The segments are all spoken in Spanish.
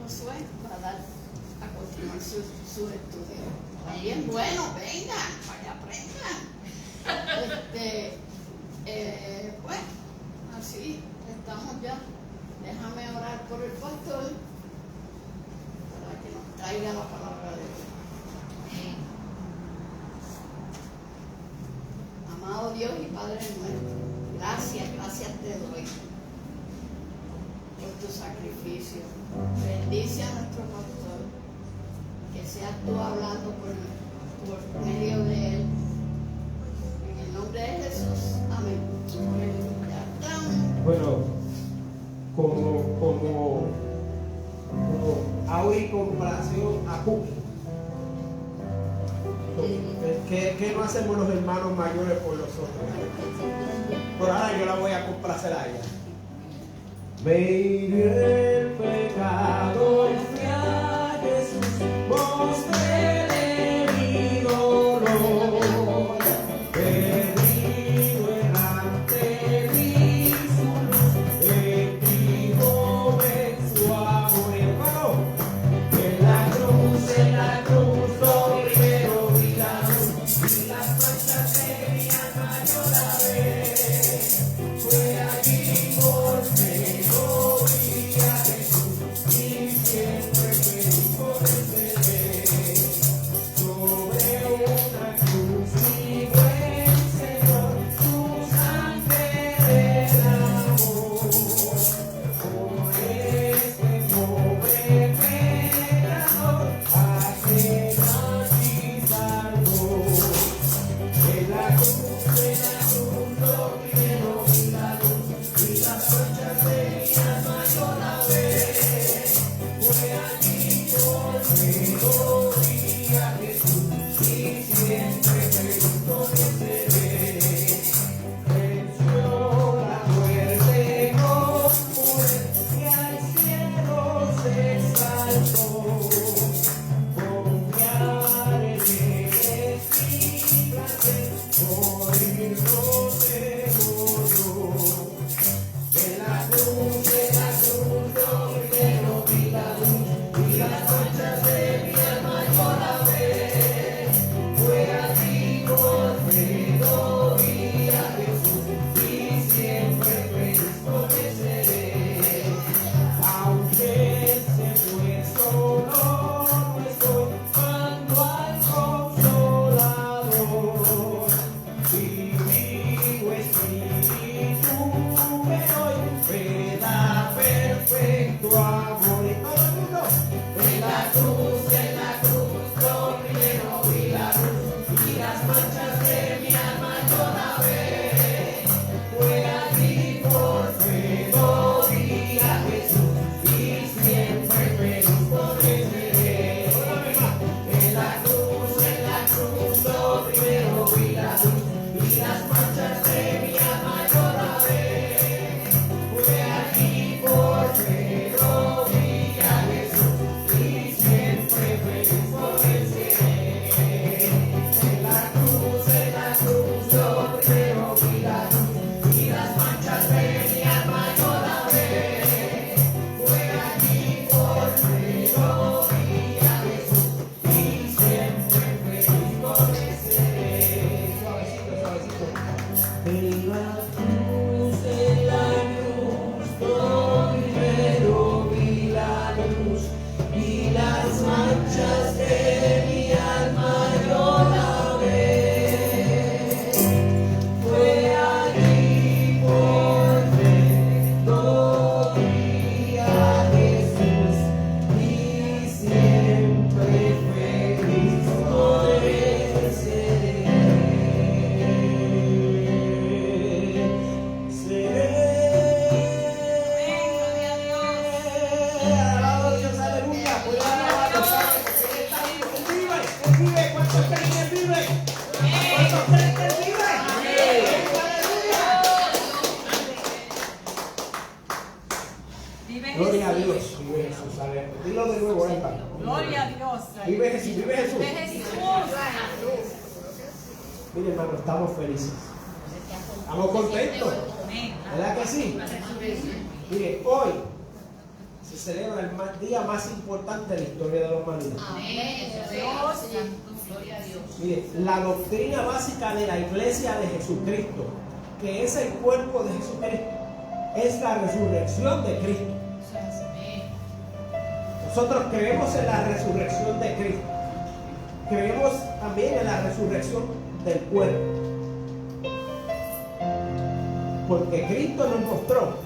Josué va a dar a continuar sus estudios. Ahí es bueno, vengan, para que aprendan. Pues, así estamos ya. Déjame orar por el pastor para que nos traiga la palabra de Dios. Amado Dios y Padre nuestro, gracias te doy por tu sacrificio. Bendice a nuestro pastor, que seas tú hablando por medio de él. En el nombre de Jesús, amén. Bueno, como Auri comparación a Cookie. ¿Qué no hacemos los hermanos mayores por los otros? Por ahora yo la voy a complacer a ella. Me hirió el pecado y fui a Jesús, mostré mi dolor. Perdido errante vi su luz, en Cristo ven su amor, hermano. En la cruz, lo primero vi la luz, y las manchas de mi alma yo la ve. Fue allí por fe, lo vi a Jesús, y siempre feliz por ese ver. Sobre una cruz mi buen Señor, su sangre derramó. Por este pobre pecador, aquel allí salvó. En la cruz, lo primero vi la luz, y las manchas de mi alma yo la ve. Fue allí por fe, lo vi a Jesús, y siempre feliz con ese ver. Venció la muerte con poder, y al cielo se exaltó. Confiar en él es mi placer, morirnos de dolor. En la cruz, lo primero vi la luz, y las manchas de mi alma yo la ve. Fue allí por fe, lo vi a Jesús, y siempre feliz con ese ver. Aunque él se fue, solo no estoy, mando al Consolador. Y digo Espíritu me doy, me da perfecto amor. Y todo el mundo. En la cruz, lo primero vi la luz, y las manchas de mi alma yo la ve. Fue allí por fe, lo vi a Jesús, y siempre feliz por ese ver. En la cruz, lo primero vi la luz, y las manchas de mi alma yo la ve. Fue allí por fe, lo vi a Jesús, y siempre feliz por ese ver. En la cruz, lo primero vi la luz, y las manchas de mi alma yo la ve. Fue allí por fe, lo vi a Jesús, y siempre feliz por ese ver. Suavecito, suavecito. En la cruz, lo primero vi la luz, y las manchas de mi alma yo la ve. Fue allí por fe, lo vi a Jesús, y siempre feliz por ese alabado Dios, aleluya. Puede alabarlo, ¿sabe? Porque Él está vivo. Él vive. ¿Cuántos creen que Él vive? ¿Cuántos creen que Él vive? Aleluya. Gloria a Dios. Vive Jesús. Aleluya. Dilo de nuevo, hermano. Gloria a Dios. Vive Jesús. Vive Jesús. De Jesús. Mire, hermano, estamos felices. Estamos contentos. Amén. ¿Verdad que sí? Mire, hoy se celebra el día más importante de la historia de la humanidad. Amén. Gloria a Dios. Mire, la doctrina básica de la iglesia de Jesucristo, que es el cuerpo de Jesucristo, es la resurrección de Cristo. Nosotros creemos en la resurrección de Cristo. Creemos también en la resurrección del cuerpo. Porque Cristo nos mostró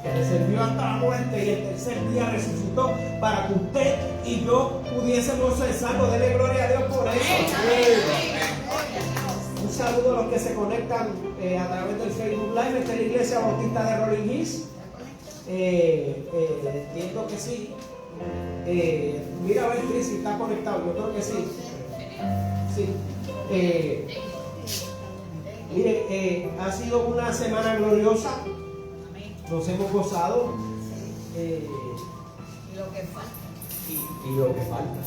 que descendió hasta la muerte y el tercer día resucitó para que usted y yo pudiésemos ser salvos. Dele gloria a Dios por eso. Un saludo a los que se conectan a través del Facebook Live. Esta es la Iglesia Bautista de Rolling Hills. Entiendo que sí. Mira a ver si está conectado. Yo creo que sí. Sí. Mire, ha sido una semana gloriosa. Nos hemos gozado. Y lo que falta. Y lo que falta.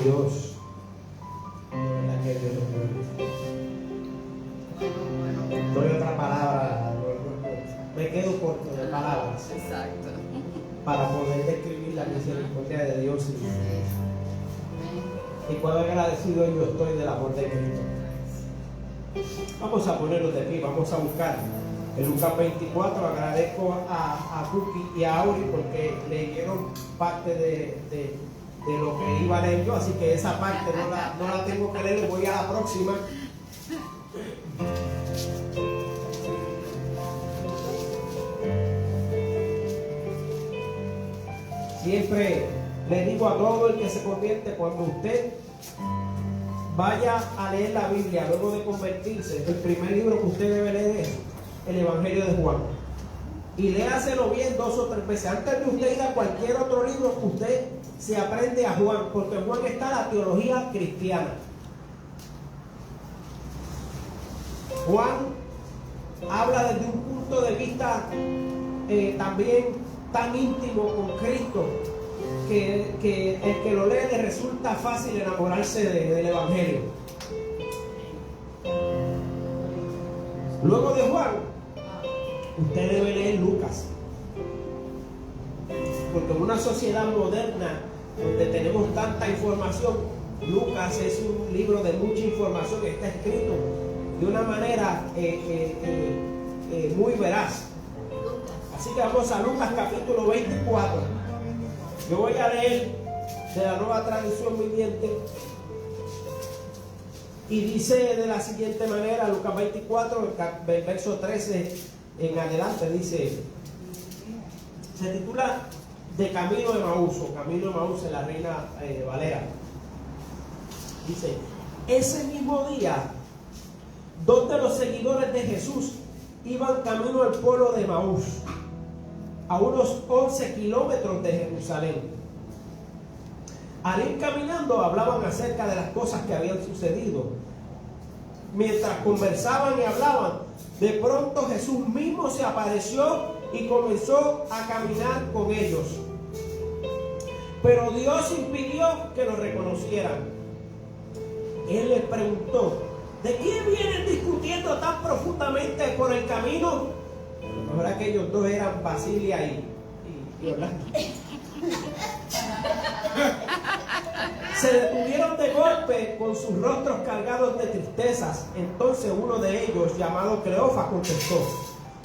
Dios. De verdad que Dios nos bendiga. No hay otra palabra. Me quedo corto de palabras. Exacto. Para poder describir la misericordia de Dios. Y cuán agradecido yo estoy del amor de Cristo. Vamos a ponernos de pie, vamos a buscar en Lucas 24. Agradezco a Cookie y a Auri porque leyeron parte de lo que iba a leer yo, así que esa parte no la tengo que leer, voy a la próxima. Siempre le digo a todo el que se convierte, cuando usted vaya a leer la Biblia luego de convertirse, el primer libro que usted debe leer es el Evangelio de Juan. Y léaselo bien 2 o 3 veces. Antes de usted ir a cualquier otro libro, usted se aprende a Juan, porque en Juan está la teología cristiana. Juan habla desde un punto de vista también tan íntimo con Cristo, que el que lo lee le resulta fácil enamorarse del Evangelio. Luego de Juan, usted debe leer Lucas, porque en una sociedad moderna donde tenemos tanta información, Lucas es un libro de mucha información, está escrito de una manera muy veraz. Así que vamos a Lucas capítulo 24. Yo voy a leer de la Nueva Traducción Viviente y dice de la siguiente manera, Lucas 24, el verso 13 en adelante, dice, se titula De Camino de Emaús, o Camino de Emaús en la Reina Valera. Dice, ese mismo día, 2 de los seguidores de Jesús iban camino al pueblo de Emaús, a unos 11 kilómetros de Jerusalén. Al ir caminando hablaban acerca de las cosas que habían sucedido. Mientras conversaban y hablaban, de pronto Jesús mismo se apareció y comenzó a caminar con ellos. Pero Dios impidió que lo reconocieran. Él les preguntó, ¿de quién vienen discutiendo tan profundamente por el camino? La verdad que ellos dos eran Basilia y Orlando. Se detuvieron de golpe con sus rostros cargados de tristezas. Entonces uno de ellos, llamado Cleofas, contestó,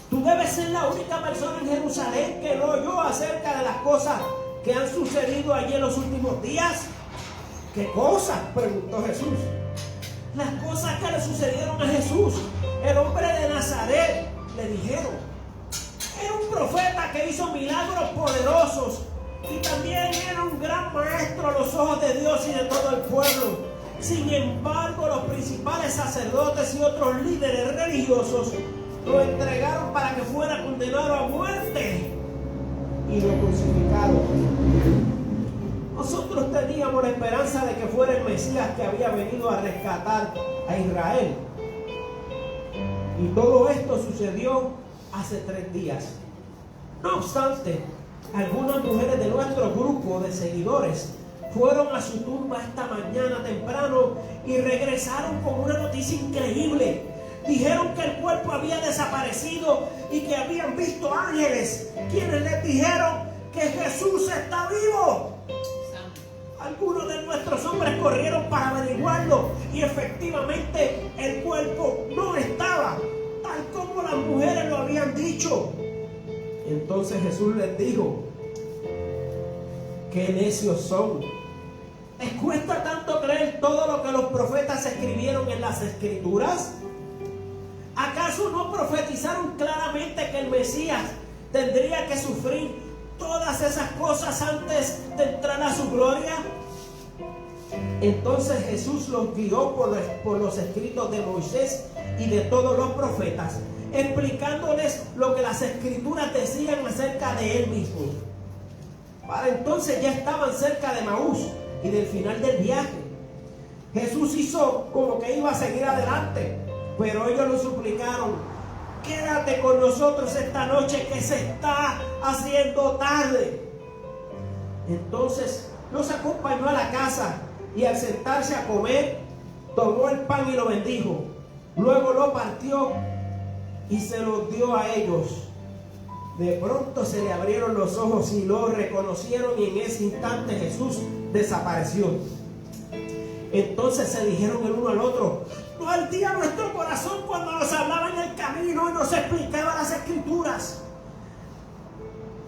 tú debes ser la única persona en Jerusalén que no oyó acerca de las cosas que han sucedido allí en los últimos días. ¿Qué cosas?, preguntó Jesús. Las cosas que le sucedieron a Jesús, el hombre de Nazaret, le dijeron. Era un profeta que hizo milagros poderosos y también era un gran maestro a los ojos de Dios y de todo el pueblo. Sin embargo, los principales sacerdotes y otros líderes religiosos lo entregaron para que fuera condenado a muerte y lo crucificaron. Nosotros teníamos la esperanza de que fuera el Mesías que había venido a rescatar a Israel. Y todo esto sucedió hace 3 días. No obstante, algunas mujeres de nuestro grupo de seguidores fueron a su tumba esta mañana temprano y regresaron con una noticia increíble. Dijeron que el cuerpo había desaparecido y que habían visto ángeles, quienes les dijeron que Jesús está vivo. Algunos de nuestros hombres corrieron para averiguarlo y efectivamente el cuerpo no estaba, tal como las mujeres lo habían dicho. Entonces Jesús les dijo: qué necios son. ¿Les cuesta tanto creer todo lo que los profetas escribieron en las Escrituras? ¿Acaso no profetizaron claramente que el Mesías tendría que sufrir todas esas cosas antes de entrar a su gloria? Entonces Jesús los guió por los escritos de Moisés y de todos los profetas, explicándoles lo que las Escrituras decían acerca de él mismo. Para entonces ya estaban cerca de Emaús y del final del viaje. Jesús hizo como que iba a seguir adelante, pero ellos lo suplicaron: quédate con nosotros esta noche, que se está haciendo tarde. Entonces los acompañó a la casa y al sentarse a comer, tomó el pan y lo bendijo. Luego lo partió y se lo dio a ellos. De pronto se le abrieron los ojos y lo reconocieron, y en ese instante Jesús desapareció. Entonces se dijeron el uno al otro: no ardía nuestro corazón cuando nos hablaba en el camino y nos explicaba las Escrituras.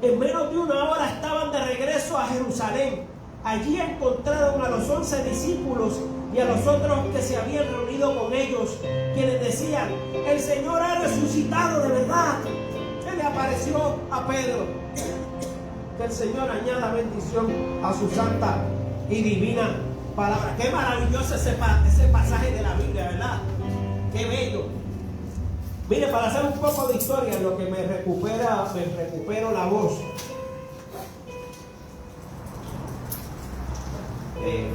En menos de una hora estaban de regreso a Jerusalén. Allí encontraron a los 11 discípulos y a los otros que se habían reunido con ellos, quienes decían: el Señor ha resucitado de verdad. Se le apareció a Pedro. Que el Señor añada bendición a su santa y divina palabra. Qué maravilloso ese pasaje de la Biblia, ¿verdad? Qué bello. Mire, para hacer un poco de historia, en lo que me recupero la voz.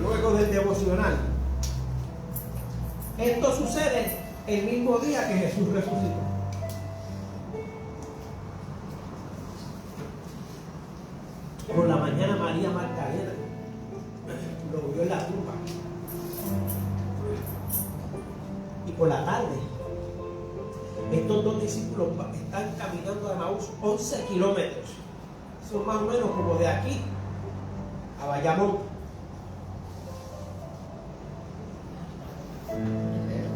Luego del devocional. Esto sucede el mismo día que Jesús resucitó. Por la mañana María Magdalena lo vio en la tumba. Y por la tarde estos dos discípulos están caminando a Emaús 11 kilómetros. Son más o menos como de aquí a Bayamón.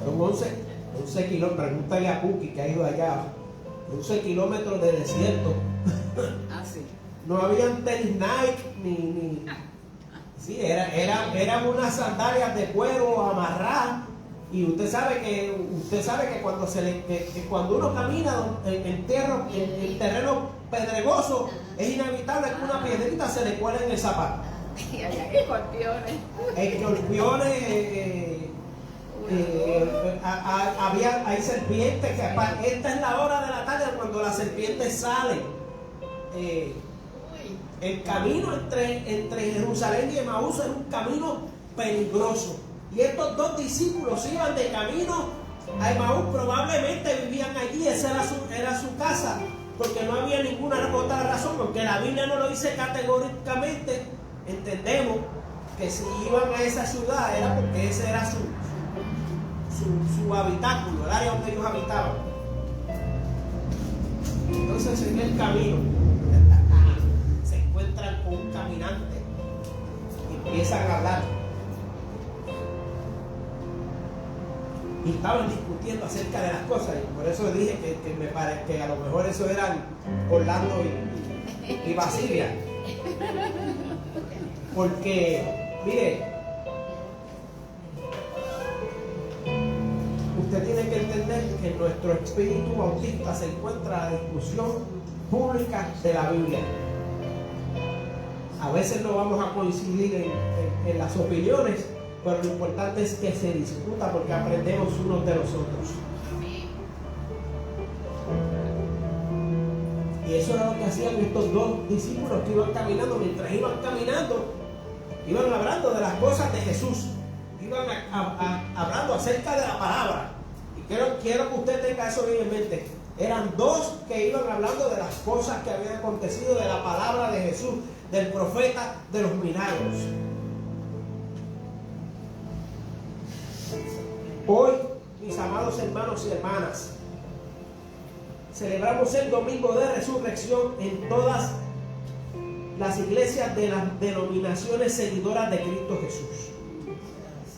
Son 11 kilómetros. Pregúntale a Cookie, que ha ido allá. 11 kilómetros de desierto. Sí. No habían tenis Nike ni sí, eran unas sandalias de cuero amarradas. Y usted sabe que cuando uno camina en terreno pedregoso, es inevitable que una piedrita se le cuele en el zapato. Y hay escorpiones. Hay serpientes que esta es la hora de la tarde cuando las serpientes salen. El camino entre Jerusalén y Emaús era un camino peligroso. Y estos dos discípulos iban de camino a Emaús, probablemente vivían allí, esa era su casa, porque no había ninguna otra razón, porque la Biblia no lo dice categóricamente. Entendemos que si iban a esa ciudad era porque ese era su habitáculo, el área donde ellos habitaban. Entonces en el camino se encuentran con un caminante y empiezan a hablar. Y estaban discutiendo acerca de las cosas, y por eso dije que me parece que a lo mejor eso eran Orlando y Basilia. Porque, mire, usted tiene que entender que nuestro espíritu bautista se encuentra en la discusión pública de la Biblia. A veces no vamos a coincidir en las opiniones, pero lo importante es que se discuta, porque aprendemos unos de los otros. Y eso era lo que hacían estos dos discípulos que iban caminando. Mientras iban caminando, iban hablando de las cosas de Jesús, iban hablando acerca de la palabra. Y quiero que usted tenga eso bien en mente. Eran dos que iban hablando de las cosas que habían acontecido, de la palabra de Jesús, del profeta, de los milagros. Hoy, mis amados hermanos y hermanas, celebramos el domingo de resurrección en todas las iglesias de las denominaciones seguidoras de Cristo Jesús.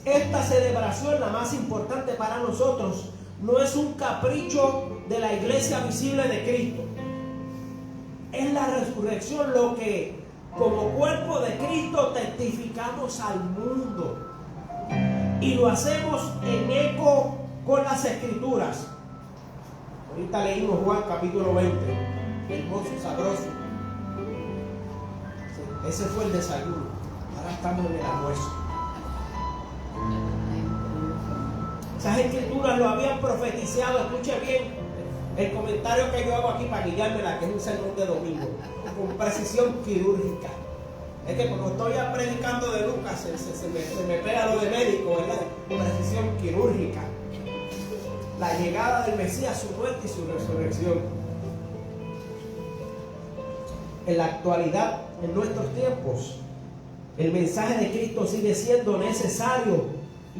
Esta celebración, la más importante para nosotros, no es un capricho de la iglesia visible de Cristo. Es la resurrección lo que, como cuerpo de Cristo, testificamos al mundo. Y lo hacemos en eco con las Escrituras. Ahorita leímos Juan capítulo 20, hermoso, sabroso. Ese fue el desayuno. Ahora estamos en el almuerzo. Esas Escrituras lo habían profetizado. Escuche bien el comentario que yo hago aquí para guiármela, que es un sermón de domingo, con precisión quirúrgica. Es que cuando estoy predicando de Lucas se me pega lo de médico, ¿verdad? Precisión quirúrgica. La llegada del Mesías, su muerte y su resurrección. En la actualidad, en nuestros tiempos, el mensaje de Cristo sigue siendo necesario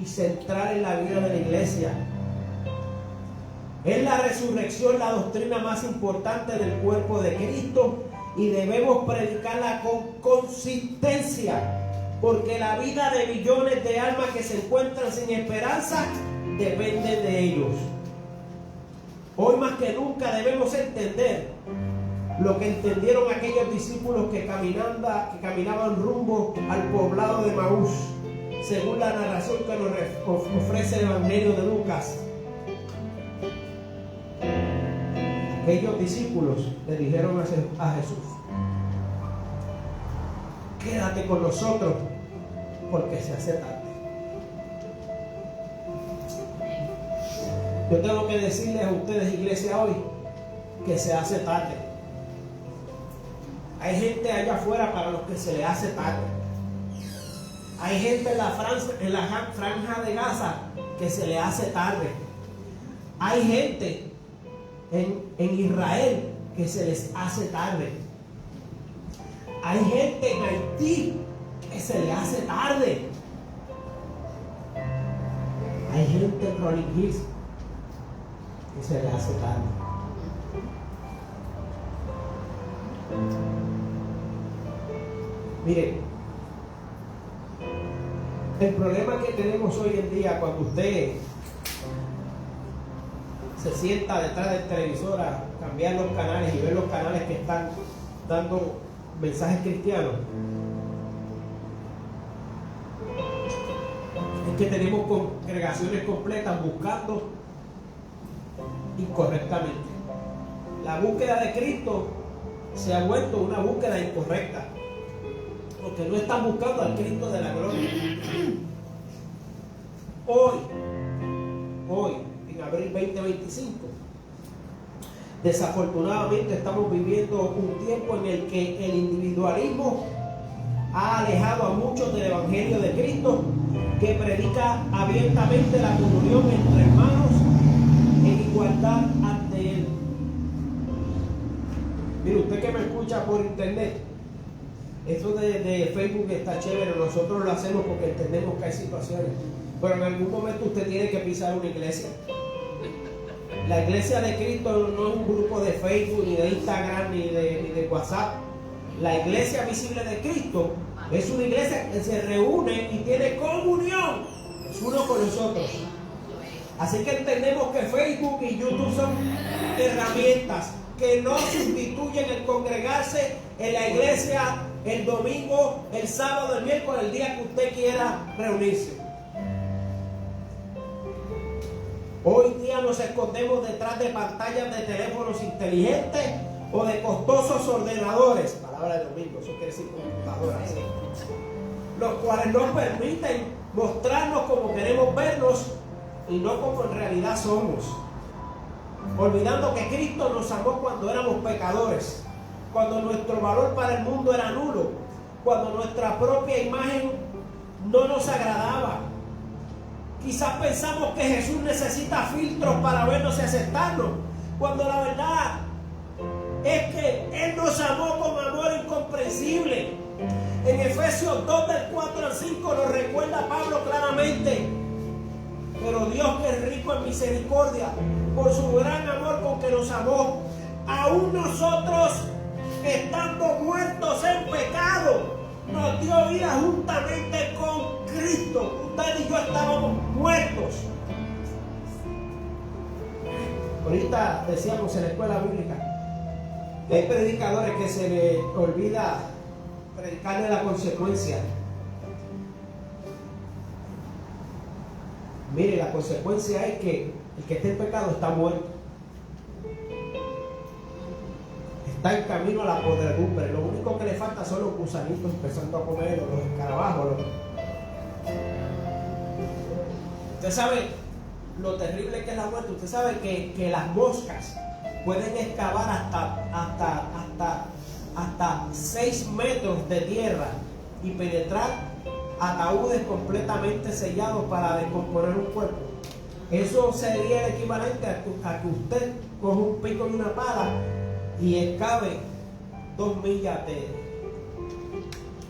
y central en la vida de la iglesia. Es la resurrección la doctrina más importante del cuerpo de Cristo y debemos predicarla con consistencia, porque la vida de millones de almas que se encuentran sin esperanza depende de ellos. Hoy más que nunca debemos entender lo que entendieron aquellos discípulos que caminaban rumbo al poblado de Maús, según la narración que nos ofrece el Evangelio de Lucas. Aquellos discípulos le dijeron a Jesús: quédate con nosotros porque se hace tarde. Yo tengo que decirles a ustedes, iglesia, hoy que se hace tarde. Hay gente allá afuera para los que se le hace tarde. Hay gente en la franja de Gaza que se le hace tarde. Hay gente en Israel que se les hace tarde. Hay gente en Haití que se le hace tarde. Hay gente en Rolling Hills que se le hace tarde. Miren, el problema que tenemos hoy en día, cuando usted se sienta detrás del televisor a cambiar los canales y ver los canales que están dando mensajes cristianos, es que tenemos congregaciones completas buscando incorrectamente. La búsqueda de Cristo se ha vuelto una búsqueda incorrecta, porque no están buscando al Cristo de la gloria. Hoy, en abril 2025, desafortunadamente estamos viviendo un tiempo en el que el individualismo ha alejado a muchos del Evangelio de Cristo, que predica abiertamente la comunión entre hermanos en igualdad ante Él. Mire, usted que me escucha por internet, eso de Facebook está chévere, nosotros lo hacemos porque entendemos que hay situaciones, pero en algún momento usted tiene que pisar una iglesia. La iglesia de Cristo no es un grupo de Facebook, ni de Instagram, ni de WhatsApp. La iglesia visible de Cristo es una iglesia que se reúne y tiene comunión es uno con nosotros. Así que entendemos que Facebook y YouTube son herramientas que no sustituyen el congregarse en la iglesia el domingo, el sábado, el miércoles, el día que usted quiera reunirse. Hoy día nos escondemos detrás de pantallas de teléfonos inteligentes o de costosos ordenadores, palabra de domingo, eso quiere decir computadoras, los cuales nos permiten mostrarnos como queremos vernos y no como en realidad somos, olvidando que Cristo nos amó cuando éramos pecadores, cuando nuestro valor para el mundo era nulo, cuando nuestra propia imagen no nos agradaba. Quizás pensamos que Jesús necesita filtros para vernos y aceptarnos, cuando la verdad es que Él nos amó con amor incomprensible. En Efesios 2 del 4 al 5 nos recuerda Pablo claramente Pero Dios, que es rico en misericordia, por su gran amor con que nos amó, aún nosotros, estando muertos en pecado, nos dio vida juntamente con Cristo. Usted y yo estábamos muertos. Ahorita decíamos en la escuela bíblica que hay predicadores que se les olvida predicarle la consecuencia. Mire, la consecuencia es que el que esté en pecado está muerto. Está en camino a la podredumbre. Lo único que le falta son los gusanitos empezando a comer, los escarabajos. Usted sabe lo terrible que es la muerte. Usted sabe que las moscas pueden excavar hasta 6 metros de tierra y penetrar ataúdes completamente sellados para descomponer un cuerpo. Eso sería el equivalente a que usted coja un pico y una pala y excave 2 millas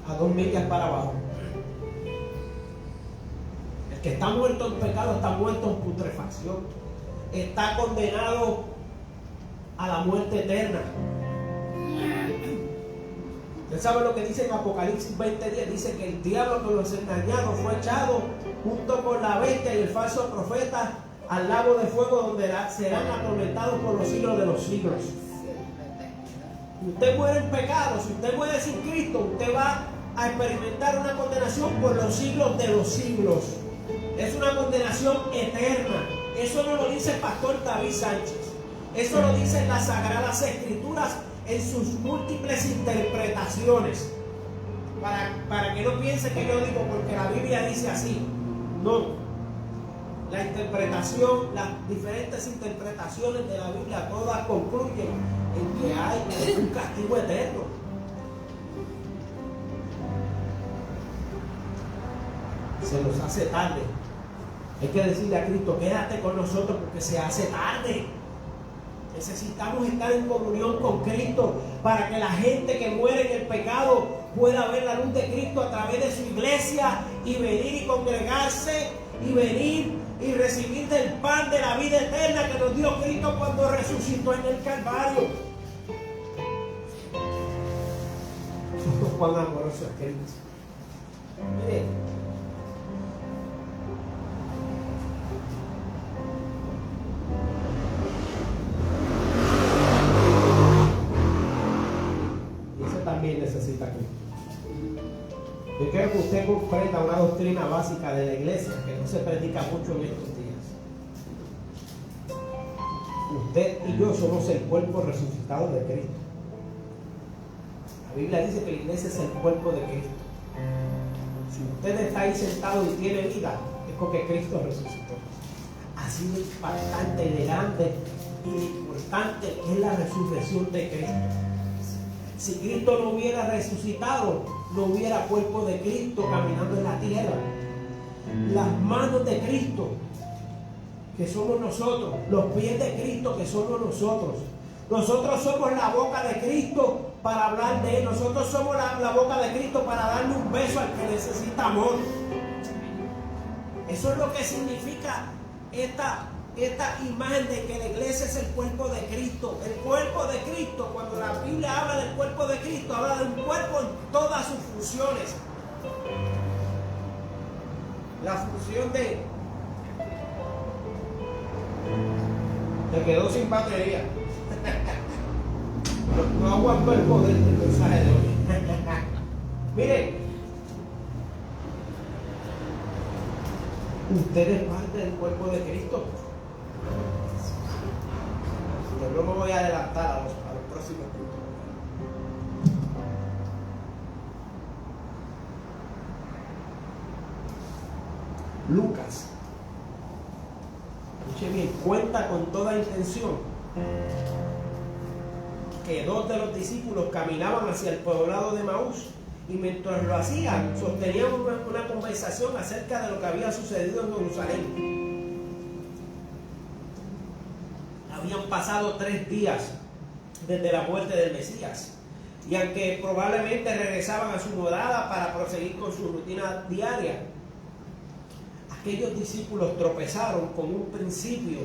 a 2 millas para abajo. El que está muerto en pecado está muerto en putrefacción, está condenado a la muerte eterna. ¿Usted sabe lo que dice en Apocalipsis 20:10? Dice que el diablo con los engañados fue echado junto con la bestia y el falso profeta al lago de fuego, donde serán atormentados por los siglos de los siglos. Usted muere en pecado, si usted muere sin Cristo, usted va a experimentar una condenación por los siglos de los siglos. Es una condenación eterna. Eso no lo dice el pastor David Sánchez. Eso lo dicen las Sagradas Escrituras en sus múltiples interpretaciones. Para que no piense que yo digo porque la Biblia dice así. No. La interpretación, las diferentes interpretaciones de la Biblia, todas concluyen en que hay un castigo eterno. Se nos hace tarde. Hay que decirle a Cristo, quédate con nosotros porque se hace tarde. Necesitamos estar en comunión con Cristo para que la gente que muere en el pecado pueda ver la luz de Cristo a través de su iglesia y venir y congregarse y venir y recibir del pan de la vida eterna que nos dio Cristo cuando resucitó en el Calvario. Cuán amoroso es Cristo. Mire, también necesita Cristo. Yo quiero que usted comprenda una doctrina básica de la iglesia que no se predica mucho en estos días. Usted y yo somos el cuerpo resucitado de Cristo. La Biblia dice que la iglesia es el cuerpo de Cristo. Si usted está ahí sentado y tiene vida, es porque Cristo resucitó. Así de impactante y de grande y de importante es la resurrección de Cristo. Si Cristo no hubiera resucitado, no hubiera cuerpo de Cristo caminando en la tierra. Las manos de Cristo, que somos nosotros, los pies de Cristo, que somos nosotros. Nosotros somos la boca de Cristo para hablar de Él. Nosotros somos la boca de Cristo para darle un beso al que necesita amor. Eso es lo que significa esta imagen de que la iglesia es el cuerpo de Cristo. El cuerpo de Cristo, cuando la Biblia habla del cuerpo de Cristo, habla de un cuerpo en todas sus funciones. La función de... Te quedó sin batería. No aguanto el poder del mensaje de hoy. Mire, usted es parte del cuerpo de Cristo. Yo no me voy a adelantar a los próximos puntos. Lucas, escuche bien, cuenta con toda intención que 2 de los discípulos caminaban hacia el poblado de Maús y mientras lo hacían sostenían una conversación acerca de lo que había sucedido en Jerusalén. Habían pasado 3 días desde la muerte del Mesías y aunque probablemente regresaban a su morada para proseguir con su rutina diaria, aquellos discípulos tropezaron con un principio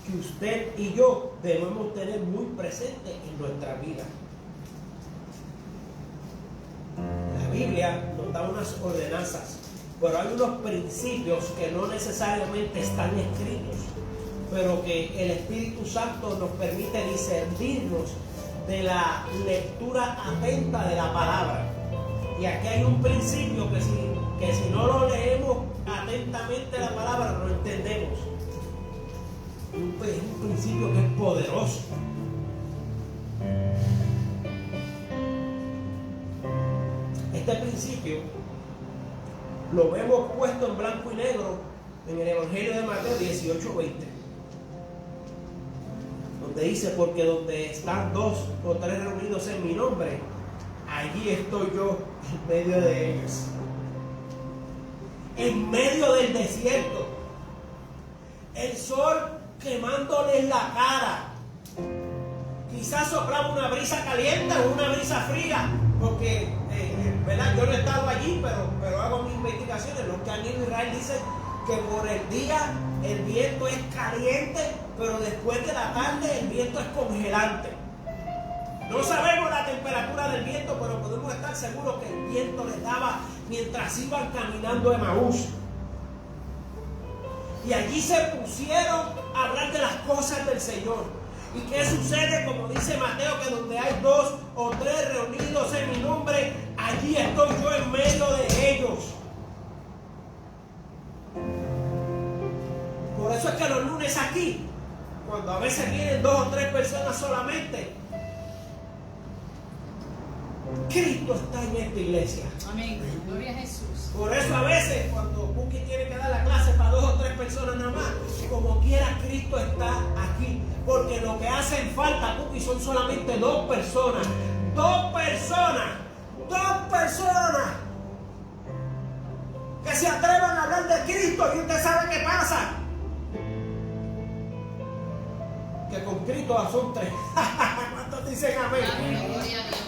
que usted y yo debemos tener muy presente en nuestra vida. La Biblia nos da unas ordenanzas, pero hay unos principios que no necesariamente están escritos, pero que el Espíritu Santo nos permite discernirnos de la lectura atenta de la palabra. Y aquí hay un principio que si no lo leemos atentamente la palabra no lo entendemos. Un principio que es poderoso. Este principio lo vemos puesto en blanco y negro en el Evangelio de Mateo 18:20, donde dice: porque donde están 2 o 3 reunidos en mi nombre, allí estoy yo en medio de ellos. En medio del desierto, el sol quemándoles la cara. Quizás soplaba una brisa caliente o una brisa fría, porque ¿verdad? Yo no he estado allí, pero hago mis investigaciones. Los que han ido a Israel dicen que por el día el viento es caliente, pero después de la tarde el viento es congelante. No sabemos la temperatura del viento, pero podemos estar seguros que el viento les daba mientras iban caminando a Emaús. Y allí se pusieron a hablar de las cosas del Señor. ¿Y qué sucede? Como dice Mateo, que donde hay 2 o 3 reunidos en mi nombre, allí estoy yo en medio de ellos. Por eso es que los lunes aquí, cuando a veces vienen 2 o 3 personas solamente, Cristo está en esta iglesia. Amén. Gloria a Jesús. Por eso a veces cuando Buki tiene que dar la clase para 2 o 3 personas nada más, como quiera Cristo está aquí. Porque lo que hacen falta, Buki, son solamente 2 personas. 2 personas. 2 personas que se atrevan a hablar de Cristo. Y usted sabe qué pasa. Que con Cristo son 3. ¿Cuántos dicen amén? Amén. Gloria a Dios.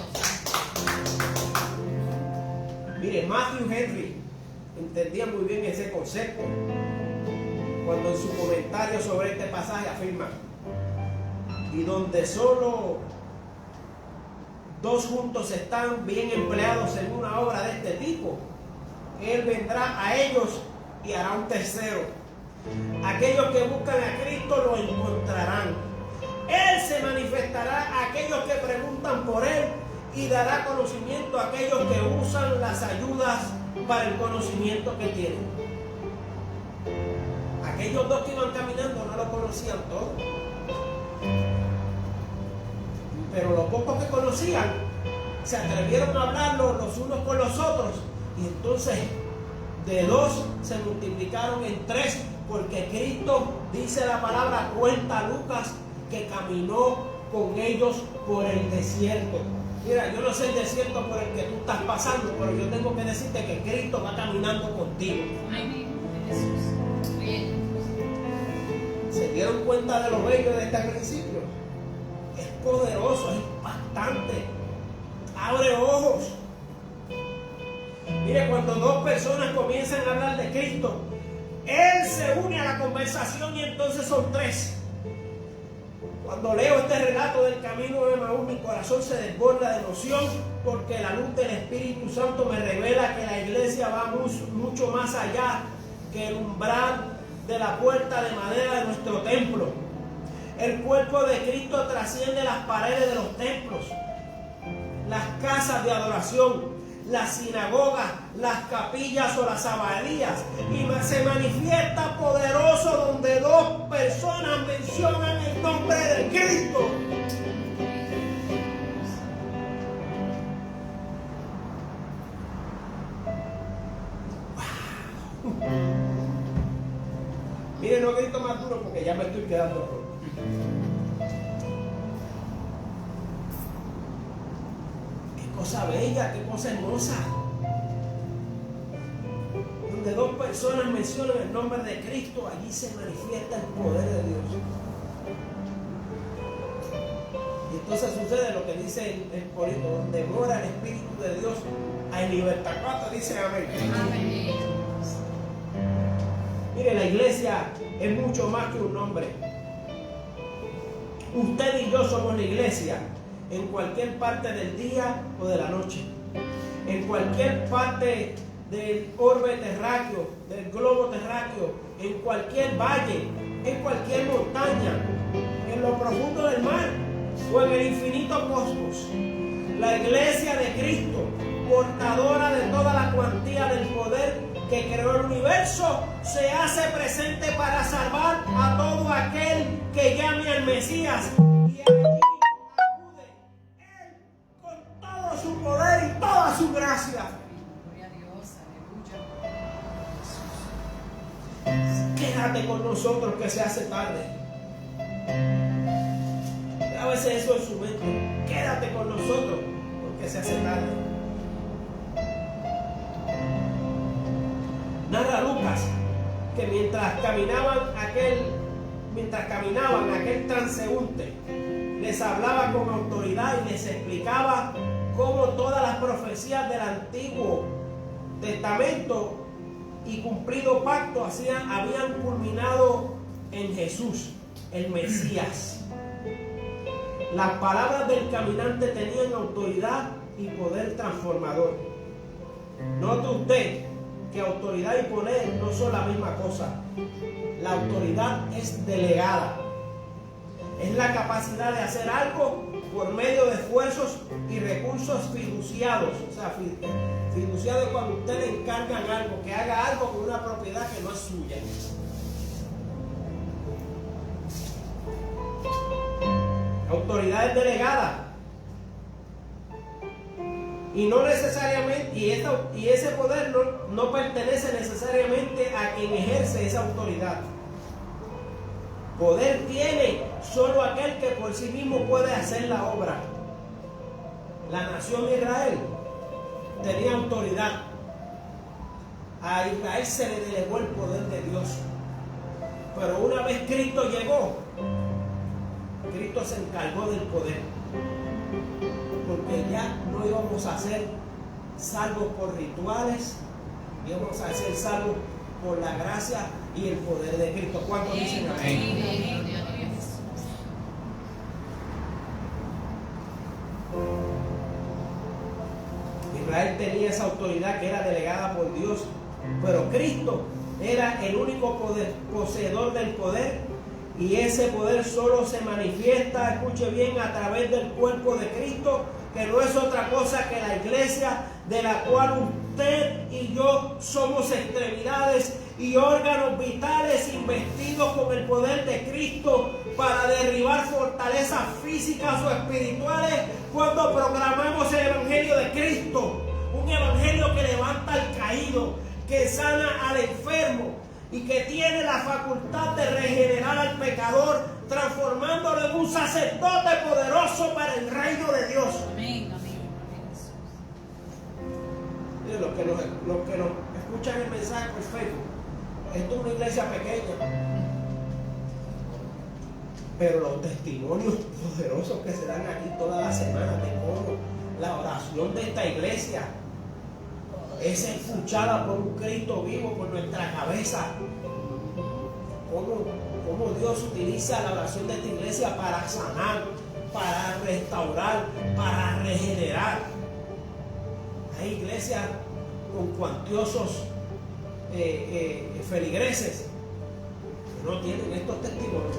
Mire, Matthew Henry entendía muy bien ese concepto cuando en su comentario sobre este pasaje afirma: y donde solo 2 juntos están bien empleados en una obra de este tipo, Él vendrá a ellos y hará un tercero. Aquellos que buscan a Cristo lo encontrarán. Él se manifestará a aquellos que preguntan por Él y dará conocimiento a aquellos que usan las ayudas para el conocimiento que tienen. Aquellos 2 que iban caminando no lo conocían todo, pero los pocos que conocían se atrevieron a hablarlo los unos con los otros, y entonces de 2 se multiplicaron en 3, porque Cristo, dice la palabra, cuenta Lucas, que caminó con ellos por el desierto. Mira, yo no sé el desierto por el que tú estás pasando, pero yo tengo que decirte que Cristo va caminando contigo. Amén. Jesús. Bien. ¿Se dieron cuenta de lo bello de este principio? Es poderoso, es impactante. Abre ojos. Mire, cuando 2 personas comienzan a hablar de Cristo, Él se une a la conversación y entonces son 3. Cuando leo este relato del camino de Emaús, mi corazón se desborda de emoción, porque la luz del Espíritu Santo me revela que la iglesia va mucho más allá que el umbral de la puerta de madera de nuestro templo. El cuerpo de Cristo trasciende las paredes de los templos, las casas de adoración, las sinagogas, las capillas o las abadías, y se manifiesta poderoso donde 2 personas mencionan el nombre de Cristo. Wow. Miren, no grito más duro porque ya me estoy quedando rojo. Cosa bella, qué cosa hermosa. Donde 2 personas mencionan el nombre de Cristo, allí se manifiesta el poder de Dios. Y entonces sucede lo que dice el Corinto: donde mora el Espíritu de Dios, hay libertad. ¿Cuánto dice amén? Amén. Mire, la iglesia es mucho más que un nombre. Usted y yo somos la iglesia en cualquier parte del día o de la noche. En cualquier parte del orbe terráqueo, del globo terráqueo, en cualquier valle, en cualquier montaña, en lo profundo del mar o en el infinito cosmos. La iglesia de Cristo, portadora de toda la cuantía del poder que creó el universo, se hace presente para salvar a todo aquel que llame al Mesías. Y allí acude Él con todo su poder y toda su gracia. Gloria a Dios, aleluya. Quédate con nosotros que se hace tarde. A veces eso en su mente. Quédate con nosotros porque se hace tarde. Narra Lucas que mientras caminaban aquel transeúnte les hablaba con autoridad y les explicaba cómo todas las profecías del Antiguo Testamento y cumplido pacto habían culminado en Jesús, el Mesías. Las palabras del caminante tenían autoridad y poder transformador. Note usted que autoridad y poder no son la misma cosa. La autoridad es delegada. Es la capacidad de hacer algo por medio de esfuerzos y recursos fiduciados. O sea, fiduciado es cuando usted le encargan algo, que haga algo con una propiedad que no es suya. Autoridad es delegada. Y no necesariamente, y ese poder no pertenece necesariamente a quien ejerce esa autoridad. Poder tiene solo aquel que por sí mismo puede hacer la obra. La nación de Israel tenía autoridad. A Israel se le delegó el poder de Dios. Pero una vez Cristo llegó, Cristo se encargó del poder. Porque ya no íbamos a ser salvos por rituales, íbamos a ser salvos por la gracia y el poder de Cristo. ¿Cuántos dicen amén? Israel tenía esa autoridad que era delegada por Dios, pero Cristo era el único poseedor del poder, y ese poder solo se manifiesta, escuche bien, a través del cuerpo de Cristo, que no es otra cosa que la iglesia, de la cual usted y yo somos extremidades y órganos vitales investidos con el poder de Cristo para derribar fortalezas físicas o espirituales cuando proclamamos el evangelio de Cristo, un evangelio que levanta al caído, que sana al enfermo y que tiene la facultad de regenerar al pecador, transformándolo en un sacerdote poderoso para el reino de Dios. Amén, amén, amén. Los que nos escuchan el mensaje por Facebook, esto es una iglesia pequeña, pero los testimonios poderosos que se dan aquí todas las semanas de cómo la oración de esta iglesia es escuchada por un Cristo vivo por nuestra cabeza. Cómo Dios utiliza la oración de esta iglesia para sanar, para restaurar, para regenerar. Hay iglesias con cuantiosos feligreses que no tienen estos testimonios.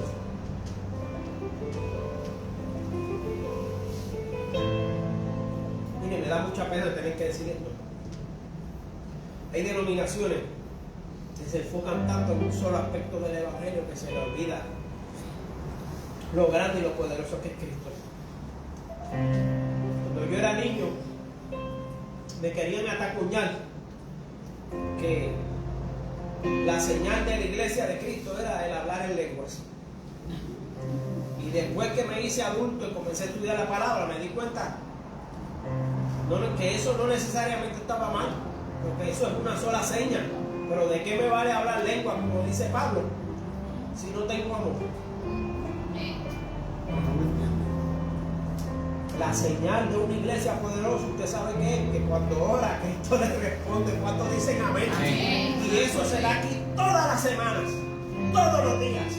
Miren, me da mucha pena tener que decir esto. Hay denominaciones que se enfocan tanto en un solo aspecto del evangelio que se le olvida lo grande y lo poderoso que es Cristo. Cuando yo era niño me querían atacuñar que la señal de la iglesia de Cristo era el hablar en lenguas. Y después que me hice adulto y comencé a estudiar la palabra, me di cuenta que eso no necesariamente estaba mal, porque eso es una sola seña. Pero ¿de qué me vale hablar lengua, como dice Pablo, si no tengo amor? La señal de una iglesia poderosa, usted sabe qué es, que cuando ora, Cristo le responde. ¿Cuántos dicen amén? Amén. Y eso se le ha quitado todas las semanas, todos los días.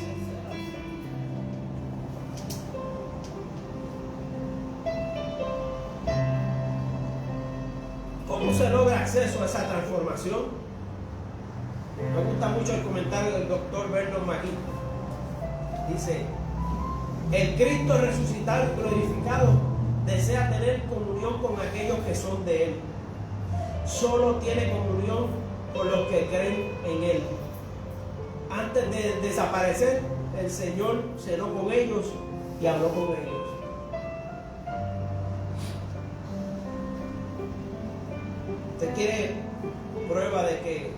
¿Cómo se logra acceso a esa transformación? Me gusta mucho el comentario del doctor Vernon McGee. Dice: el Cristo resucitado y glorificado desea tener comunión con aquellos que son de Él. Solo tiene comunión con los que creen en Él. Antes de desaparecer, el Señor cenó con ellos y habló con ellos. ¿Usted quiere prueba de que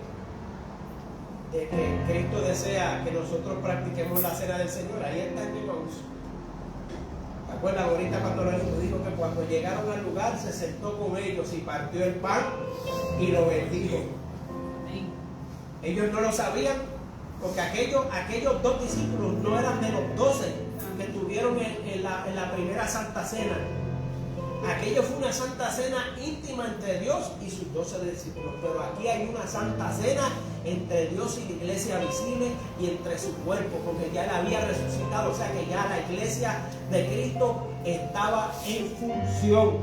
Cristo desea que nosotros practiquemos la cena del Señor? Ahí está en Emaús. ¿Te acuerdas ahorita cuando Jesús dijo que cuando llegaron al lugar se sentó con ellos y partió el pan y lo bendijo? Ellos no lo sabían, porque aquellos dos discípulos no eran de los 12 que tuvieron en la primera Santa Cena. Aquello fue una Santa Cena íntima entre Dios y sus 12 discípulos. Pero aquí hay una Santa Cena entre Dios y la iglesia visible y entre su cuerpo, porque ya Él había resucitado. O sea que ya la iglesia de Cristo estaba en función.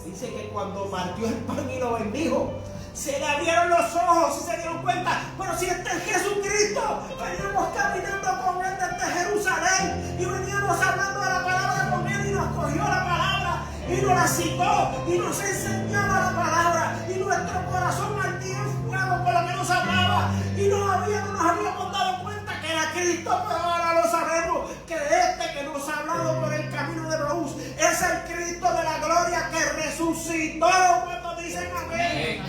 Dice que cuando partió el pan y lo bendijo, se le abrieron los ojos y se dieron cuenta: pero si este es Jesucristo, veníamos caminando con Él desde Jerusalén y veníamos hablando de la palabra con Él, y nos cogió la palabra y nos la citó y nos enseñaba la palabra, y nuestro corazón ardía en fuego por lo que nos hablaba, y no nos habíamos dado cuenta que era Cristo. Pero ahora lo sabemos, que este que nos ha hablado por el camino de Emaús es el Cristo de la gloria que resucitó. Cuando dicen amén.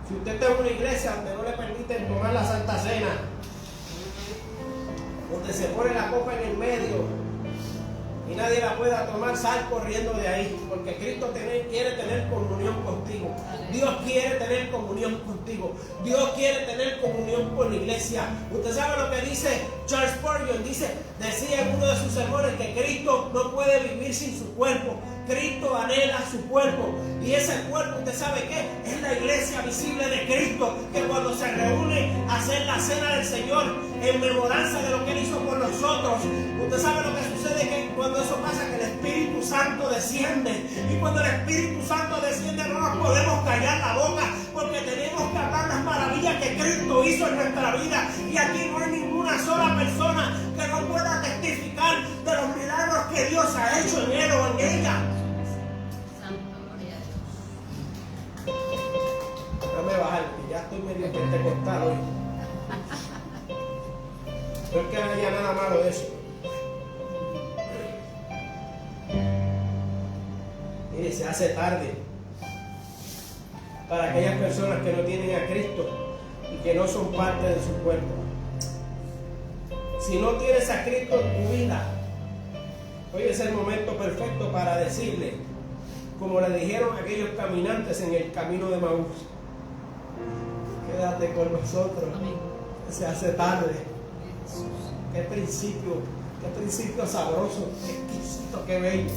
Si usted está en una iglesia donde no le permiten tomar la Santa Cena, donde se pone la copa en el medio y nadie la pueda tomar, sal corriendo de ahí, porque Cristo quiere tener comunión contigo. Dios quiere tener comunión contigo. Dios quiere tener comunión con la iglesia. Usted sabe lo que dice Charles Spurgeon. Decía en uno de sus sermones que Cristo no puede vivir sin su cuerpo. Cristo anhela su cuerpo, y ese cuerpo, ¿usted sabe qué? Es la iglesia visible de Cristo, que cuando se reúne a hacer la cena del Señor en memoranza de lo que Él hizo por nosotros, usted sabe lo que sucede, que cuando eso pasa, que el Espíritu Santo desciende, y cuando el Espíritu Santo desciende no nos podemos callar la boca, porque tenemos que hablar las maravillas que Cristo hizo en nuestra vida, y aquí no hay ninguna sola persona que no pueda testificar de los milagros que Dios ha hecho en él o en ella. Déjame bajar, que ya estoy medio pentecostal hoy. No es que no haya nada malo de eso. Mire, se hace tarde para aquellas personas que no tienen a Cristo y que no son parte de su cuerpo. Si no tienes a Cristo en tu vida, hoy es el momento perfecto para decirle, como le dijeron aquellos caminantes en el camino de Emaús: quédate con nosotros. Se hace tarde. Qué principio sabroso, qué exquisito, qué bello.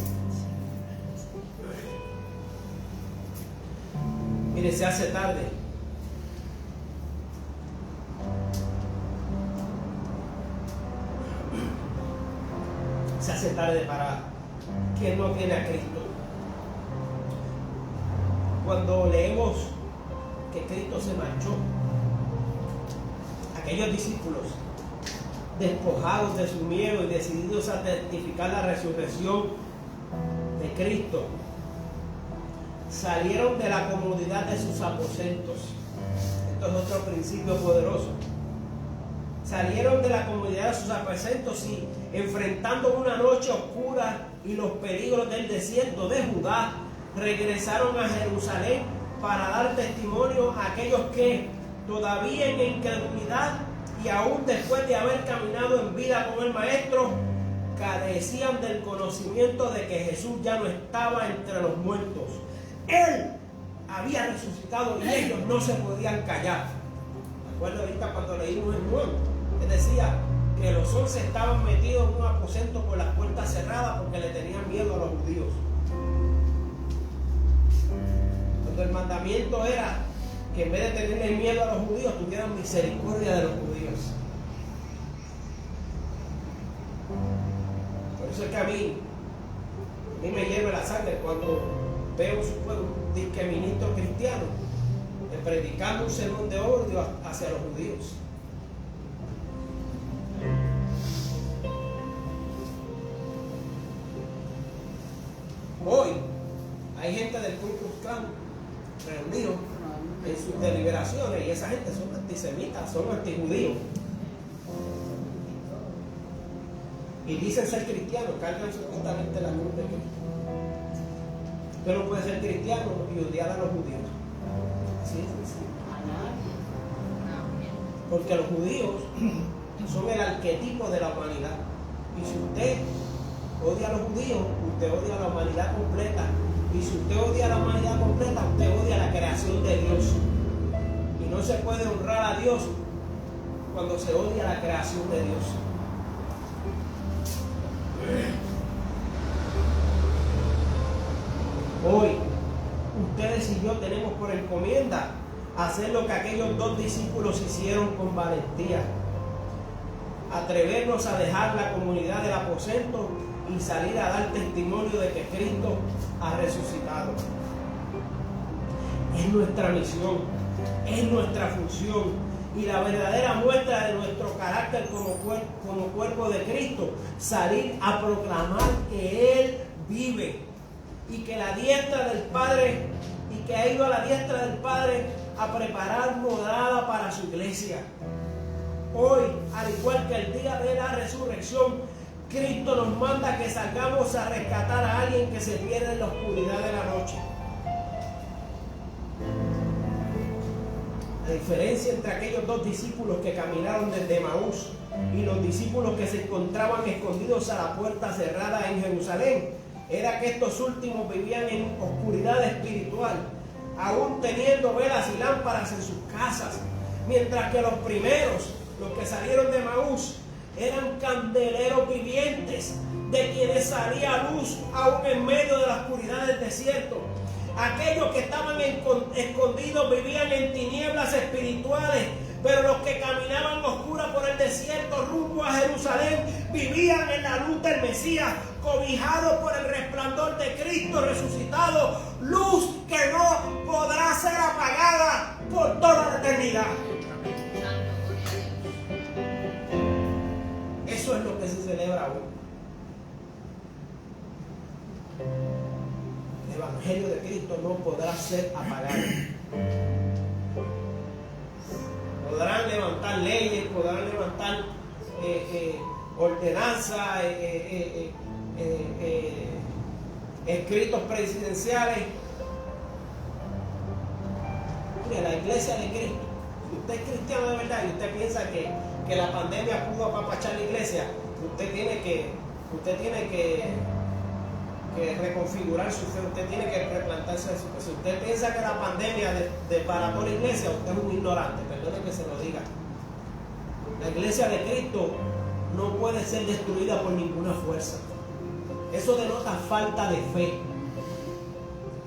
Mire, se hace tarde. Se hace tarde para quien no tiene a Cristo. Cuando leemos que Cristo se marchó, aquellos discípulos, despojados de su miedo y decididos a testificar la resurrección de Cristo, salieron de la comodidad de sus aposentos. Esto es otro principio poderoso. Salieron de la comodidad de sus aposentos y, enfrentando una noche oscura y los peligros del desierto de Judá, regresaron a Jerusalén para dar testimonio a aquellos que todavía en incredulidad y aún después de haber caminado en vida con el Maestro, carecían del conocimiento de que Jesús ya no estaba entre los muertos. Él había resucitado y ellos no se podían callar. ¿Me acuerdo ahorita cuando leímos en Juan? Que decía que los 11 estaban metidos en un aposento con las puertas cerradas porque le tenían miedo a los judíos. Porque el mandamiento era que en vez de tenerle miedo a los judíos, tuvieran misericordia de los judíos. Por eso es que a mí me hierve la sangre cuando veo un disque ministro cristiano predicando un sermón de odio hacia los judíos. Hoy hay gente del Ku Klux Klan reunidos en sus deliberaciones y esa gente son antisemitas, son antijudíos. Y dicen ser cristianos, cargan supuestamente la cruz de Cristo. Usted no puede ser cristiano y odiar a los judíos. Así es sencillo. Porque los judíos son el arquetipo de la humanidad. Y si usted odia a los judíos, usted odia a la humanidad completa. Y si usted odia a la humanidad completa, usted odia a la creación de Dios. Y no se puede honrar a Dios cuando se odia la creación de Dios. Hoy, ustedes y yo tenemos por encomienda hacer lo que aquellos dos discípulos hicieron con valentía. Atrevernos a dejar la comunidad del aposento y salir a dar testimonio de que Cristo ha resucitado. Es nuestra misión, es nuestra función y la verdadera muestra de nuestro carácter como cuerpo de Cristo, salir a proclamar que Él vive y que la diestra del Padre, y que ha ido a la diestra del Padre a preparar morada para su iglesia. Hoy, al igual que el día de la resurrección, Cristo nos manda que salgamos a rescatar a alguien que se pierde en la oscuridad de la noche. La diferencia entre aquellos dos discípulos que caminaron desde Emaús y los discípulos que se encontraban escondidos a la puerta cerrada en Jerusalén era que estos últimos vivían en oscuridad espiritual, aún teniendo velas y lámparas en sus casas, mientras que los primeros, los que salieron de Emaús, eran candeleros vivientes, de quienes salía luz aún en medio de la oscuridad del desierto. Aquellos que estaban escondidos vivían en tinieblas espirituales, pero los que caminaban oscuras por el desierto rumbo a Jerusalén vivían en la luz del Mesías, cobijados por el resplandor de Cristo resucitado, luz que no podrá ser apagada por toda la eternidad. Eso es lo que se celebra hoy. El Evangelio de Cristo no podrá ser apagado. Podrán levantar leyes, podrán levantar ordenanzas, escritos presidenciales. Mire, la iglesia de Cristo, si usted es cristiano de verdad y usted piensa que la pandemia pudo apapachar la iglesia, usted tiene que reconfigurar su fe, usted tiene que replantarse su fe. Si usted piensa que la pandemia desbarató la iglesia, usted es un ignorante, perdone que se lo diga. La iglesia de Cristo no puede ser destruida por ninguna fuerza. Eso denota falta de fe.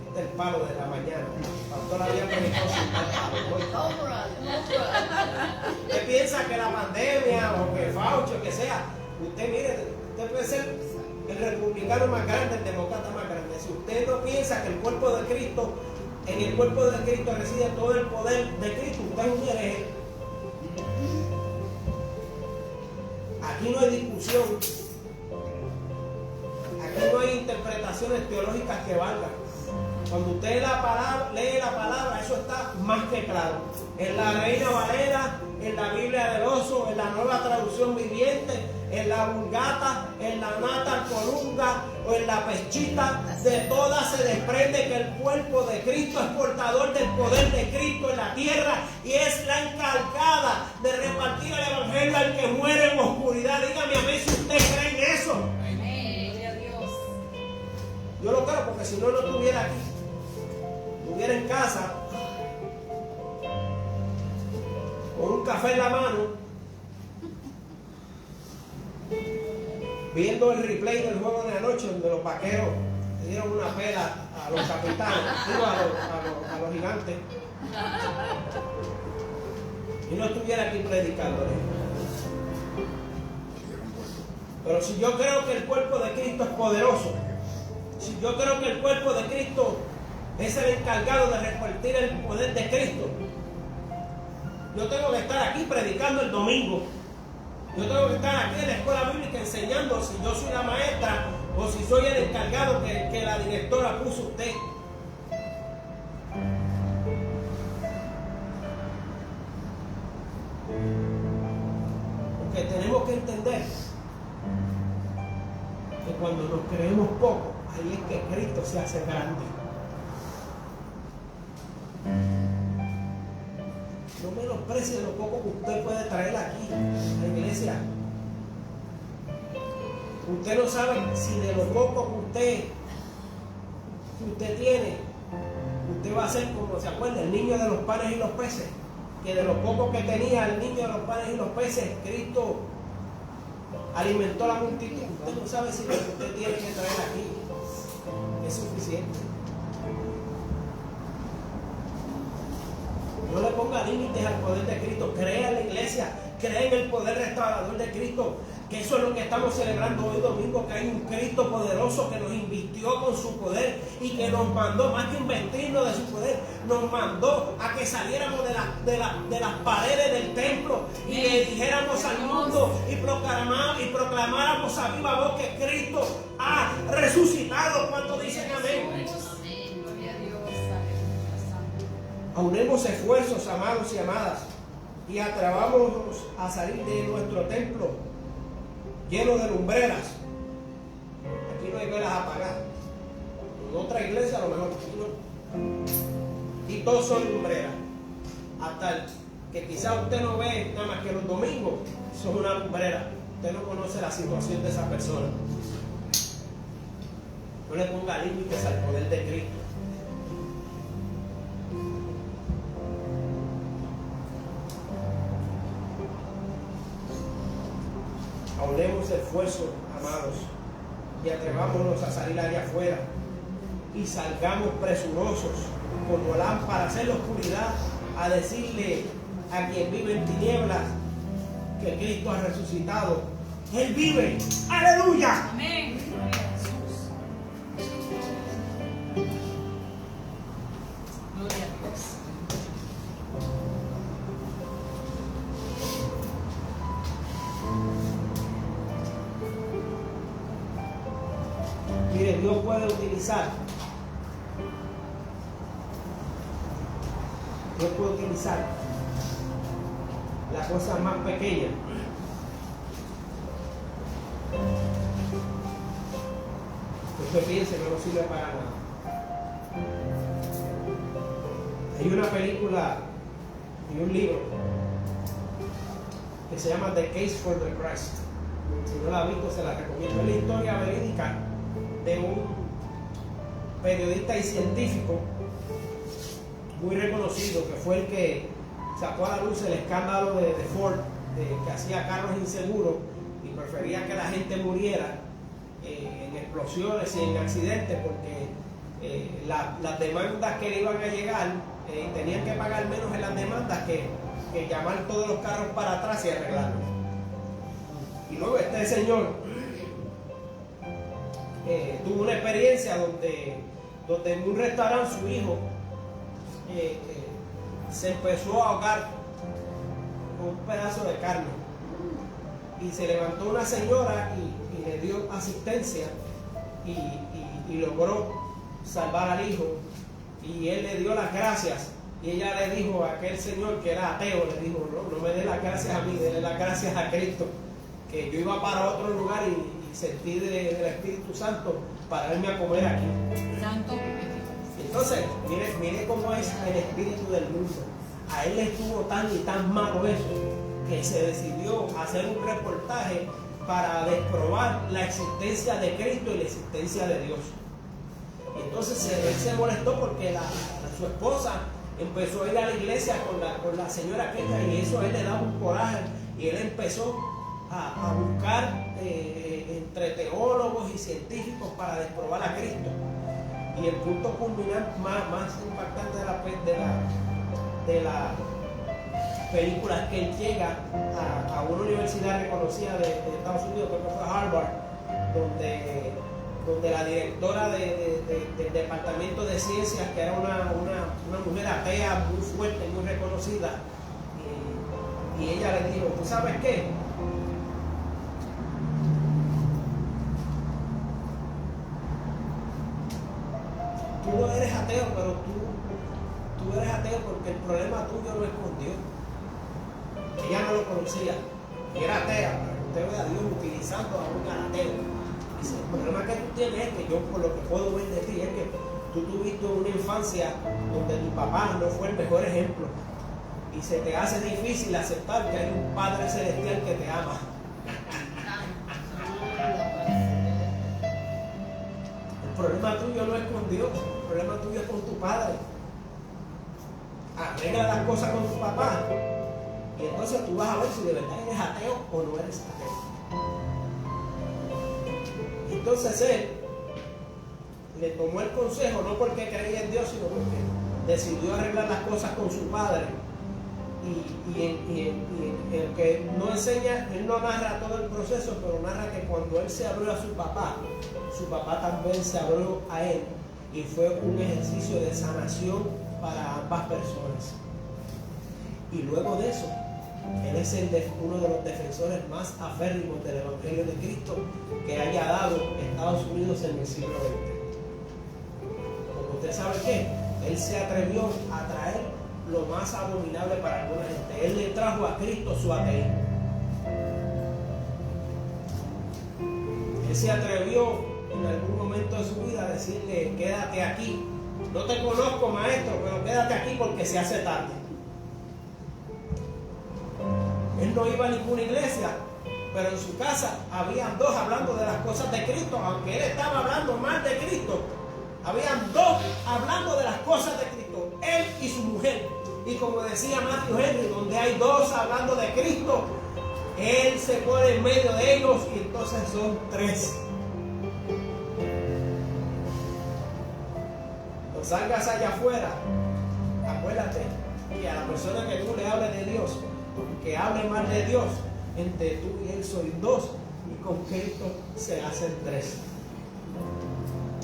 Este es el palo de la mañana. Todavía usted piensa que la pandemia o que Fauci o que sea, usted mire, usted puede ser el republicano más grande, el demócrata más grande. Si usted no piensa que el cuerpo de Cristo, en el cuerpo de Cristo reside todo el poder de Cristo, usted es un hereje. Aquí no hay discusión, aquí no hay interpretaciones teológicas que valgan. Cuando usted lee la palabra, eso está más que claro. En la Reina Valera, en la Biblia del Oso, en la Nueva Traducción Viviente, en la Vulgata, en la Nata Colunga o en la Pechita, de todas se desprende que el cuerpo de Cristo es portador del poder de Cristo en la tierra y es la encargada de repartir el evangelio al que muere en oscuridad. Dígame a mí si usted cree en eso. Gloria a Dios. Yo lo creo porque si no, no estuviera aquí. Estuviera en casa con un café en la mano, viendo el replay del juego de anoche donde los vaqueros le dieron una pela a los capitanes, digo, a los gigantes, y no estuviera aquí predicando. Pero si yo creo que el cuerpo de Cristo es poderoso, si yo creo que el cuerpo de Cristo es el encargado de repartir el poder de Cristo, yo tengo que estar aquí predicando el domingo. Yo tengo que estar aquí en la escuela bíblica enseñando si yo soy la maestra o si soy el encargado que la directora puso usted. Porque tenemos que entender que cuando nos creemos poco, ahí es que Cristo se hace grande. No menosprecie lo poco que usted puede traer aquí a la iglesia. Usted no sabe si de lo poco que usted tiene, usted va a ser como, ¿se acuerda? El niño de los panes y los peces. Que de lo poco que tenía el niño de los panes y los peces, Cristo alimentó la multitud. Usted no sabe si lo que usted tiene que traer aquí es suficiente. No le ponga límites al poder de Cristo. Crea en la iglesia, crea en el poder restaurador de Cristo. Que eso es lo que estamos celebrando hoy domingo, que hay un Cristo poderoso que nos invistió con su poder y que nos mandó, más que investirnos de su poder, nos mandó a que saliéramos de las paredes del templo y le dijéramos al mundo y proclamáramos a viva voz que Cristo ha resucitado. ¿Cuántos dicen amén? Gloria a Dios. Aunemos esfuerzos, amados y amadas, y atrevámonos a salir de nuestro templo lleno de lumbreras. Aquí no hay velas apagadas. En otra iglesia a lo mejor aquí no. Y todos son lumbreras. Hasta el que quizás usted no ve nada más que los domingos, son una lumbrera. Usted no conoce la situación de esa persona. No le ponga límites al poder de Cristo. Aunemos esfuerzos, amados, y atrevámonos a salir allá afuera y salgamos presurosos como lámparas en la oscuridad a decirle a quien vive en tinieblas que Cristo ha resucitado. Él vive. ¡Aleluya! Amén. Gloria a Jesús. Gloria a Dios. Mire, Dios puede utilizar la cosa más pequeña que usted piense que no sirve para nada. Hay una película y un libro que se llama The Case for the Christ. Si no la ha visto, se la recomiendo. Es la historia verídica de un periodista y científico muy reconocido, que fue el que sacó a la luz el escándalo de Ford, que hacía carros inseguros y prefería que la gente muriera en explosiones y en accidentes, porque las demandas que le iban a llegar tenían que pagar menos en las demandas que llamar todos los carros para atrás y arreglarlos. Y luego este señor tuvo una experiencia donde en un restaurante su hijo se empezó a ahogar con un pedazo de carne, y se levantó una señora y le dio asistencia y logró salvar al hijo, y él le dio las gracias, y ella le dijo a aquel señor que era ateo, le dijo: no me dé las gracias a mí, déle las gracias a Cristo, que yo iba para otro lugar y sentí del Espíritu Santo para irme a comer aquí. Santo. Entonces, mire cómo es el espíritu del mundo. A él le estuvo tan y tan malo eso, que se decidió hacer un reportaje para desprobar la existencia de Cristo y la existencia de Dios. Y entonces él se molestó porque su esposa empezó a ir a la iglesia con la señora aquella, y eso a él le daba un coraje, y él empezó a buscar entre teólogos y científicos para desprobar a Cristo. Y el punto culminante más impactante de la película es que él llega a una universidad reconocida de Estados Unidos, creo que fue Harvard, donde la directora del departamento de ciencias, que era una mujer atea muy fuerte, muy reconocida, y ella le dijo, ¿tú sabes qué? Tú no eres ateo, pero tú eres ateo porque el problema tuyo no es con Dios. Ella no lo conocía, y era atea, pero usted ve a Dios utilizando a un ateo. Dice, el problema que tú tienes es que yo, por lo que puedo ver de ti, es que tú tuviste una infancia donde tu papá no fue el mejor ejemplo y se te hace difícil aceptar que hay un Padre Celestial que te ama. El problema tuyo no es con Dios, el problema tuyo es con tu padre. Arregla las cosas con tu papá y entonces tú vas a ver si de verdad eres ateo o no eres ateo. Entonces él le tomó el consejo no porque creía en Dios, sino porque decidió arreglar las cosas con su padre. Y el que no enseña, él no narra todo el proceso, pero narra que cuando él se abrió a su papá también se abrió a él, y fue un ejercicio de sanación para ambas personas. Y luego de eso, él es uno de los defensores más aférrimos del Evangelio de Cristo que haya dado Estados Unidos en el siglo XX. Como usted sabe que él se atrevió a traer lo más abominable para alguna gente. Él le trajo a Cristo su ateísmo. Él se atrevió en algún momento de su vida a decirle, quédate aquí. No te conozco, maestro, pero quédate aquí porque se hace tarde. Él no iba a ninguna iglesia, pero en su casa habían dos hablando de las cosas de Cristo, aunque él estaba hablando mal de Cristo. Habían dos hablando de las cosas de Cristo, él y su mujer. Y como decía Matthew Henry, donde hay dos hablando de Cristo, él se pone en medio de ellos y entonces son tres. No salgas allá afuera, acuérdate que a la persona que tú le hables de Dios, que hable mal de Dios, entre tú y él soy dos, y con Cristo se hacen tres.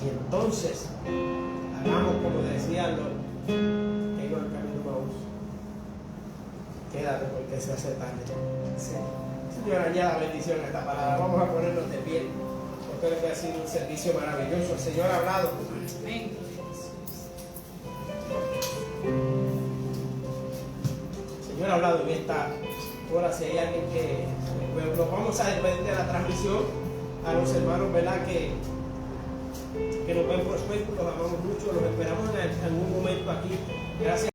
Y entonces, hagamos como decían los que iban camino a Maús. Quédate porque se hace tarde. Sí. Señor, añada bendición a esta palabra. Vamos a ponernos de pie, porque creo que ha sido un servicio maravilloso. El Señor ha hablado. Amén. El Señor ha hablado en esta hora. Si hay alguien que nos vamos a despedir de la transmisión, a los hermanos, ¿verdad? Que nos ven por Facebook, los amamos mucho, los esperamos en algún momento aquí. Gracias.